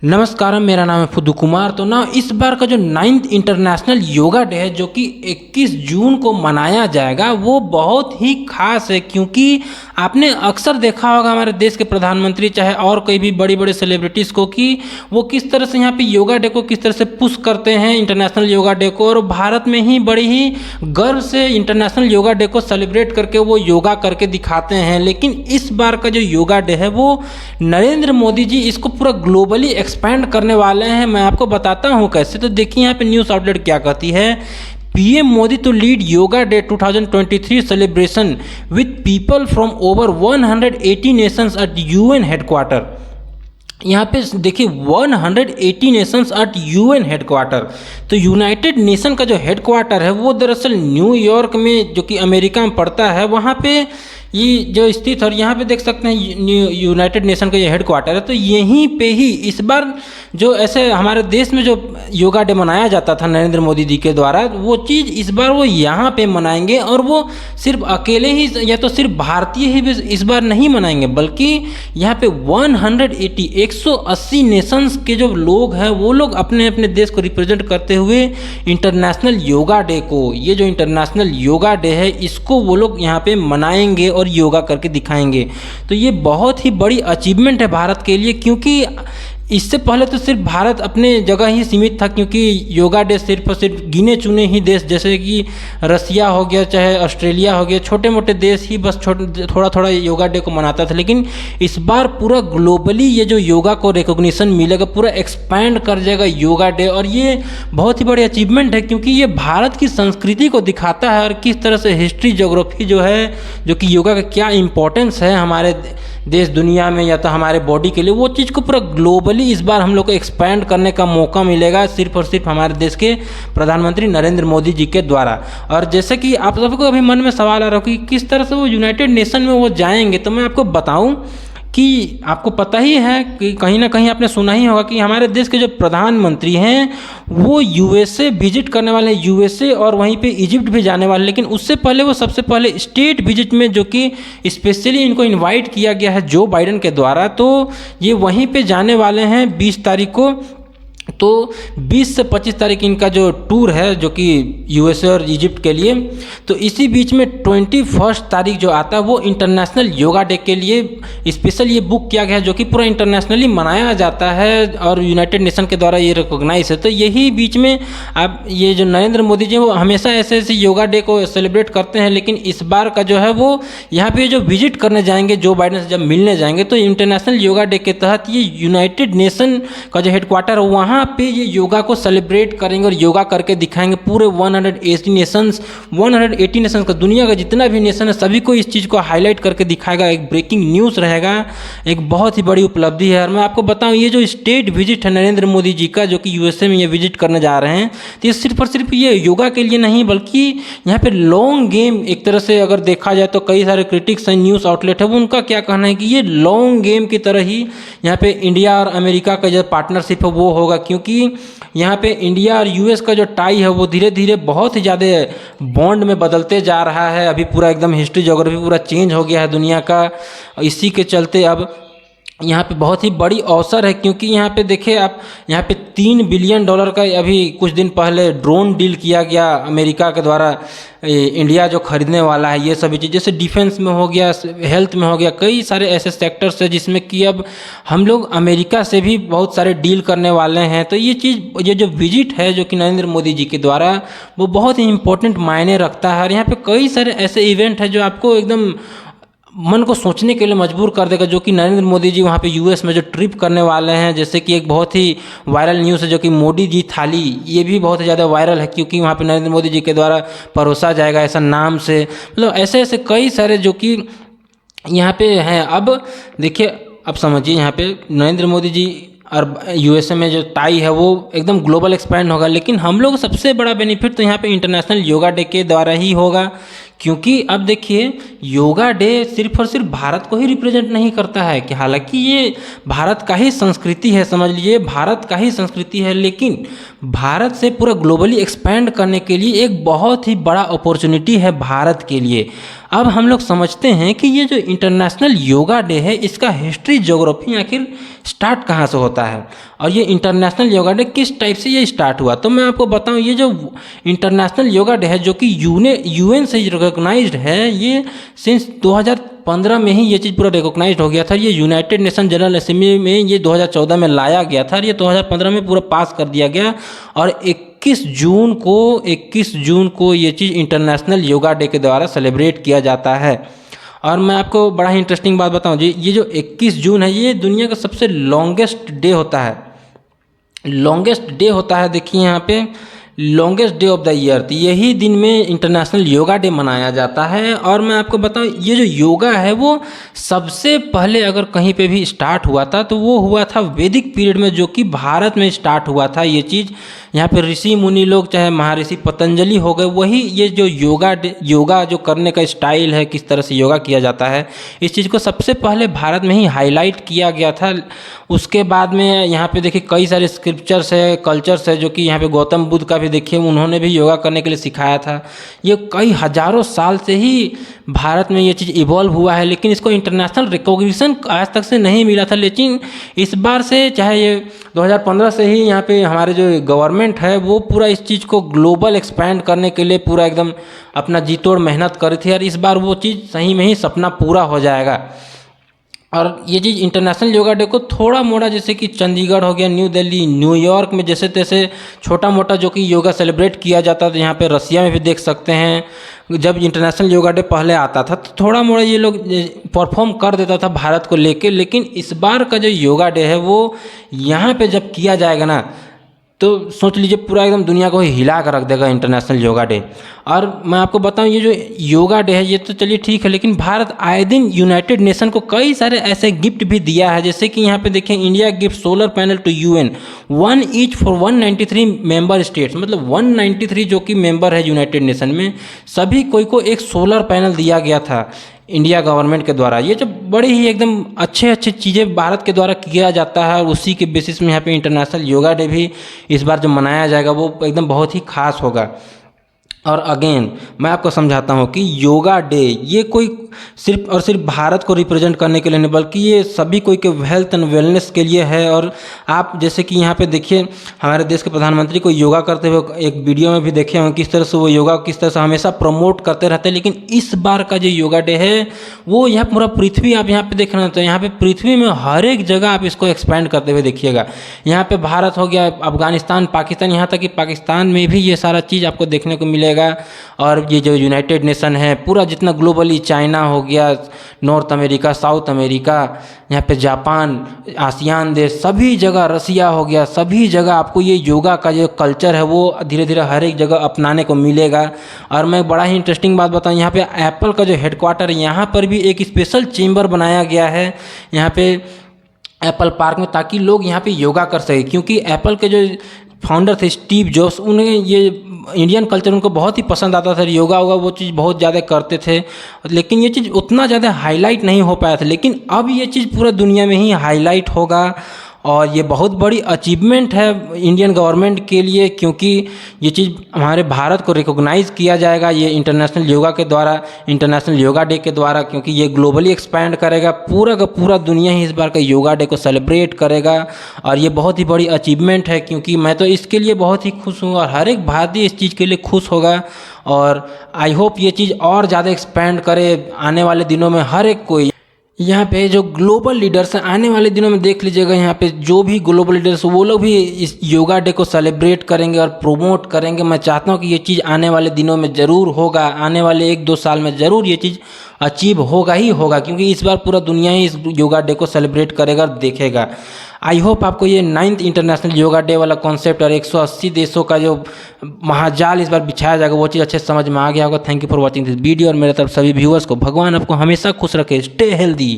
नमस्कार, मेरा नाम है फुद्दू कुमार। तो ना इस बार का जो 9th इंटरनेशनल योगा डे है जो कि 21 जून को मनाया जाएगा वो बहुत ही खास है, क्योंकि आपने अक्सर देखा होगा हमारे देश के प्रधानमंत्री चाहे और कोई भी बड़ी बड़े सेलिब्रिटीज़ को कि वो किस तरह से यहाँ पे योगा डे को किस तरह से पुश करते हैं, इंटरनेशनल योगा डे को। और भारत में ही बड़ी ही गर्व से इंटरनेशनल योगा डे को सेलिब्रेट करके वो योगा करके दिखाते हैं। लेकिन इस बार का जो योगा डे है वो नरेंद्र मोदी जी इसको पूरा ग्लोबली एक्सपैंड करने वाले हैं। मैं आपको बताता हूं कैसे। तो देखिए यहाँ पे न्यूज़ आउटलेट क्या कहती है। PM Modi to lead yoga day 2023 celebration with people from over 180 nations at UN headquarter. यहाँ पे देखिए 180 नेशंस एट यूएन हेडक्वार्टर। तो यूनाइटेड नेशन का जो हेडक्वार्टर है वो दरअसल न्यूयॉर्क में, जो कि अमेरिका में पड़ता है, वहाँ पे ये जो स्थित है। और यहाँ पे देख सकते हैं यूनाइटेड नेशन का ये हेडक्वार्टर है। तो यहीं पे ही इस बार जो ऐसे हमारे देश में जो योगा डे मनाया जाता था नरेंद्र मोदी जी के द्वारा, वो चीज़ इस बार वो यहाँ पे मनाएंगे। और वो सिर्फ अकेले ही या तो सिर्फ भारतीय ही इस बार नहीं मनाएंगे, बल्कि यहाँ पे 180 नेशंस के जो लोग हैं वो लोग अपने अपने देश को रिप्रेजेंट करते हुए इंटरनेशनल योगा डे को, ये जो इंटरनेशनल योगा डे है इसको वो लोग यहाँ पे मनाएंगे और योगा करके दिखाएंगे। तो ये बहुत ही बड़ी अचीवमेंट है भारत के लिए, क्योंकि इससे पहले तो सिर्फ भारत अपने जगह ही सीमित था, क्योंकि योगा डे सिर्फ और सिर्फ गिने चुने ही देश जैसे कि रसिया हो गया चाहे ऑस्ट्रेलिया हो गया, छोटे मोटे देश ही बस थोड़ा थोड़ा योगा डे को मनाता था। लेकिन इस बार पूरा ग्लोबली ये जो योगा को रिकॉग्निशन मिलेगा, पूरा एक्सपैंड कर जाएगा योगा डे। और ये बहुत ही बड़ी अचीवमेंट है, क्योंकि ये भारत की संस्कृति को दिखाता है और किस तरह से हिस्ट्री ज्योग्राफी जो है, जो कि योगा का क्या इंपॉर्टेंस है हमारे देश दुनिया में या तो हमारे बॉडी के लिए, वो चीज़ को पूरा ग्लोबली इस बार हम लोग को एक्सपैंड करने का मौका मिलेगा सिर्फ और सिर्फ हमारे देश के प्रधानमंत्री नरेंद्र मोदी जी के द्वारा। और जैसे कि आप सबको अभी मन में सवाल आ रहा हो कि किस तरह से वो यूनाइटेड नेशन में वो जाएंगे, तो मैं आपको बताऊं कि आपको पता ही है कि कहीं ना कहीं आपने सुना ही होगा कि हमारे देश के जो प्रधानमंत्री हैं वो यूएसए विजिट करने वाले हैं, यूएसए और वहीं पे इजिप्ट भी जाने वाले। लेकिन उससे पहले वो सबसे पहले स्टेट विजिट में, जो कि स्पेशली इनको इनवाइट किया गया है जो बाइडेन के द्वारा, तो ये वहीं पे जाने वाले हैं 20 तारीख को। तो 20 से 25 तारीख इनका जो टूर है जो कि यूएसए और इजिप्ट के लिए। तो इसी बीच में 21 तारीख जो आता है वो इंटरनेशनल योगा डे के लिए स्पेशल ये बुक किया गया है, जो कि पूरा इंटरनेशनली मनाया जाता है और यूनाइटेड नेशन के द्वारा ये रिकॉग्नाइज है। तो यही बीच में आप ये जो नरेंद्र मोदी जी वो हमेशा ऐसे ऐसे योगा डे को सेलिब्रेट करते हैं, लेकिन इस बार का जो है वो यहाँ पे जो विजिट करने जाएंगे जो बाइडेन से जब मिलने जाएंगे, तो इंटरनेशनल योगा डे के तहत ये यूनाइटेड नेशन का जो हेडक्वार्टर है वहाँ पे ये योगा को सेलिब्रेट करेंगे और योगा करके दिखाएंगे। पूरे 180 नेशंस का, दुनिया का जितना भी नेशन है सभी को इस चीज़ को हाईलाइट करके दिखाएगा। एक ब्रेकिंग न्यूज़ रहेगा, एक बहुत ही बड़ी उपलब्धि है। और मैं आपको बताऊं ये जो स्टेट विजिट है नरेंद्र मोदी जी का, जो कि यूएसए में ये विजिट करने जा रहे हैं, तो ये सिर्फ और सिर्फ ये योगा के लिए नहीं, बल्कि यहाँ पे लॉन्ग गेम एक तरह से अगर देखा जाए तो कई सारे क्रिटिक्स हैं, न्यूज़ आउटलेट है, वो उनका क्या कहना है कि ये लॉन्ग गेम की तरह ही यहाँ पे इंडिया और अमेरिका का जो पार्टनरशिप है वो होगा, क्योंकि यहाँ पे इंडिया और यूएस का जो टाई है वो धीरे धीरे बहुत ही ज़्यादा बॉन्ड में बदलते जा रहा है। अभी पूरा एकदम हिस्ट्री ज्योग्राफी पूरा चेंज हो गया है दुनिया का। इसी के चलते अब यहाँ पे बहुत ही बड़ी अवसर है, क्योंकि यहाँ पे देखिए आप, यहाँ पे $3 बिलियन का अभी कुछ दिन पहले ड्रोन डील किया गया अमेरिका के द्वारा, इंडिया जो खरीदने वाला है। ये सभी चीज़ जैसे डिफेंस में हो गया, हेल्थ में हो गया, कई सारे ऐसे सेक्टर्स हैं जिसमें कि अब हम लोग अमेरिका से भी बहुत सारे डील करने वाले हैं। तो ये चीज़, ये जो विजिट है जो कि नरेंद्र मोदी जी के द्वारा, वो बहुत ही इंपॉर्टेंट मायने रखता है। और यहाँ पे कई सारे ऐसे इवेंट हैं जो आपको एकदम मन को सोचने के लिए मजबूर कर देगा, जो कि नरेंद्र मोदी जी वहाँ पे यूएस में जो ट्रिप करने वाले हैं। जैसे कि एक बहुत ही वायरल न्यूज़ है जो कि मोदी जी थाली, ये भी बहुत ज़्यादा वायरल है, क्योंकि वहाँ पे नरेंद्र मोदी जी के द्वारा परोसा जाएगा ऐसा नाम से। मतलब ऐसे ऐसे कई सारे जो कि यहाँ पे हैं। अब देखिए, अब समझिए यहाँ पे नरेंद्र मोदी जी और यूएसए में जो टाई है वो एकदम ग्लोबल एक्सपैंड होगा। लेकिन हम लोग सबसे बड़ा बेनिफिट तो यहाँ पे इंटरनेशनल योगा डे के द्वारा ही होगा, क्योंकि अब देखिए योगा डे सिर्फ और सिर्फ भारत को ही रिप्रेजेंट नहीं करता है, कि हालांकि ये भारत का ही संस्कृति है, समझ लीजिए भारत का ही संस्कृति है, लेकिन भारत से पूरा ग्लोबली एक्सपैंड करने के लिए एक बहुत ही बड़ा अपॉर्चुनिटी है भारत के लिए। अब हम लोग समझते हैं कि ये जो इंटरनेशनल योगा डे है इसका हिस्ट्री ज्योग्राफी आखिर स्टार्ट कहाँ से होता है और ये इंटरनेशनल योगा डे किस टाइप से ये स्टार्ट हुआ। तो मैं आपको बताऊं, ये जो इंटरनेशनल योगा डे है जो कि यूएन से रिकॉग्नाइज्ड है, ये सिंस 2015 में ही ये चीज़ पूरा रिकॉग्नाइज्ड हो गया था। ये यूनाइटेड नेशन जनरल असेंबली में ये 2014 में लाया गया था और ये 2015 में पूरा पास कर दिया गया और 21 जून को ये चीज़ इंटरनेशनल योगा डे के द्वारा सेलिब्रेट किया जाता है। और मैं आपको बड़ा ही इंटरेस्टिंग बात बताऊं जी, ये जो 21 जून है ये दुनिया का सबसे लॉन्गेस्ट डे होता है। देखिए यहाँ पे longest day of the year, तो यही दिन में इंटरनेशनल योगा डे मनाया जाता है। और मैं आपको बताऊं, ये जो योगा है वो सबसे पहले अगर कहीं पे भी स्टार्ट हुआ था तो वो हुआ था वैदिक पीरियड में, जो कि भारत में स्टार्ट हुआ था। ये चीज़ यहाँ पे ऋषि मुनि लोग, चाहे महर्षि पतंजलि हो गए, वही ये जो योगा जो करने का स्टाइल है, किस तरह से योगा किया जाता है, इस चीज़ को सबसे पहले भारत में ही हाईलाइट किया गया था। उसके बाद में यहाँ पे देखिए कई सारे स्क्रिप्चर्स है, कल्चर्स है, जो कि यहाँ पे गौतम बुद्ध का भी देखिए उन्होंने भी योगा करने के लिए सिखाया था। ये कई हजारों साल से ही भारत में ये चीज़ इवॉल्व हुआ है, लेकिन इसको इंटरनेशनल रिकॉग्निशन आज तक से नहीं मिला था। लेकिन इस बार से, चाहे ये 2015 से ही यहाँ पे हमारे जो गवर्नमेंट है वो पूरा इस चीज़ को ग्लोबल एक्सपैंड करने के लिए पूरा एकदम अपना जी तोड़ मेहनत करी थी और इस बार वो चीज़ सही में ही सपना पूरा हो जाएगा। और ये चीज़ इंटरनेशनल योगा डे को थोड़ा मोड़ा, जैसे कि चंडीगढ़ हो गया, न्यू दिल्ली, न्यूयॉर्क में जैसे तैसे छोटा मोटा जो कि योगा सेलिब्रेट किया जाता था, यहाँ पे रसिया में भी देख सकते हैं। जब इंटरनेशनल योगा डे पहले आता था तो थोड़ा मोड़ा ये लोग परफॉर्म कर देता था भारत को लेके, लेकिन इस बार का जो योगा डे है वो यहाँ पे जब किया जाएगा ना, तो सोच लीजिए पूरा एकदम दुनिया को ही हिला कर रख देगा इंटरनेशनल योगा डे। और मैं आपको बताऊं, ये जो योगा डे है ये तो चलिए ठीक है, लेकिन भारत आए दिन यूनाइटेड नेशन को कई सारे ऐसे गिफ्ट भी दिया है। जैसे कि यहाँ पे देखें, India gift solar panel to UN, 1 each for 193 member states, मतलब 193 जो कि मेंबर है यूनाइटेड नेशन में, सभी कोई को एक सोलर पैनल दिया गया था इंडिया गवर्नमेंट के द्वारा। ये जो बड़ी ही एकदम अच्छे चीज़ें भारत के द्वारा किया जाता है, उसी के बेसिस में यहाँ पे इंटरनेशनल योगा डे भी इस बार जो मनाया जाएगा वो एकदम बहुत ही खास होगा। और अगेन मैं आपको समझाता हूँ कि योगा डे ये कोई सिर्फ और सिर्फ भारत को रिप्रेजेंट करने के लिए नहीं, बल्कि ये सभी कोई के हेल्थ एंड वेलनेस के लिए है। और आप जैसे कि यहाँ पे देखिए, हमारे देश के प्रधानमंत्री को योगा करते हुए एक वीडियो में भी देखे होंगे किस तरह से वो योगा किस तरह से हमेशा प्रमोट करते रहते हैं। लेकिन इस बार का जो योगा डे है वो यहाँ पूरा पृथ्वी, आप यहाँ पे देख रहे हैं तो यहाँ पे पृथ्वी में हर एक जगह आप इसको एक्सपेंड करते हुए देखिएगा। यहाँ पे भारत हो गया, अफगानिस्तान, पाकिस्तान, यहाँ तक कि पाकिस्तान में भी ये सारा चीज़ आपको देखने को मिलेगा। और ये जो यूनाइटेड नेशन है पूरा जितना ग्लोबली, चाइना हो गया, नॉर्थ अमेरिका, साउथ अमेरिका, यहाँ पे जापान, आसियान देश, सभी जगह, रसिया हो गया, सभी जगह आपको ये योगा का जो कल्चर है वो धीरे धीरे हर एक जगह अपनाने को मिलेगा। और मैं बड़ा ही इंटरेस्टिंग बात बताऊँ, यहाँ पे एप्पल का जो हेडक्वार्टर है यहाँ पर भी एक स्पेशल चेम्बर बनाया गया है यहाँ पे एप्पल पार्क में, ताकि लोग यहाँ पे योगा कर सके। क्योंकि एप्पल के जो फाउंडर थे स्टीव जॉब्स, उन्हें ये इंडियन कल्चर उनको बहुत ही पसंद आता था, योगा होगा वो चीज़ बहुत ज़्यादा करते थे, लेकिन ये चीज़ उतना ज़्यादा हाईलाइट नहीं हो पाया था। लेकिन अब ये चीज़ पूरा दुनिया में ही हाईलाइट होगा और ये बहुत बड़ी अचीवमेंट है इंडियन गवर्नमेंट के लिए, क्योंकि ये चीज़ हमारे भारत को रिकॉग्नाइज़ किया जाएगा ये इंटरनेशनल योगा के द्वारा, इंटरनेशनल योगा डे के द्वारा, क्योंकि ये ग्लोबली एक्सपैंड करेगा। पूरा का पूरा दुनिया ही इस बार का योगा डे को सेलिब्रेट करेगा और ये बहुत ही बड़ी अचीवमेंट है। क्योंकि मैं तो इसके लिए बहुत ही खुश हूँ और हर एक भारतीय इस चीज़ के लिए खुश होगा। और आई होप ये चीज़ और ज़्यादा एक्सपैंड करे आने वाले दिनों में। हर एक कोई यहाँ पे जो ग्लोबल लीडर्स हैं आने वाले दिनों में देख लीजिएगा, यहाँ पे जो भी ग्लोबल लीडर्स वो लोग भी इस योगा डे को सेलिब्रेट करेंगे और प्रोमोट करेंगे। मैं चाहता हूँ कि ये चीज़ आने वाले दिनों में ज़रूर होगा, आने वाले 1-2 साल में ज़रूर ये चीज़ अचीव होगा ही होगा, क्योंकि इस बार पूरा दुनिया ही इस योगा डे को सेलिब्रेट करेगा और देखेगा। आई होप आपको ये 9th इंटरनेशनल योगा डे वाला कॉन्सेप्ट और 180 देशों का जो महाजाल इस बार बिछाया जाएगा वो चीज़ अच्छे से समझ में आ गया होगा। Thank you for watching this video और मेरे तरफ सभी व्यूअर्स को भगवान आपको हमेशा खुश रखे। Stay healthy.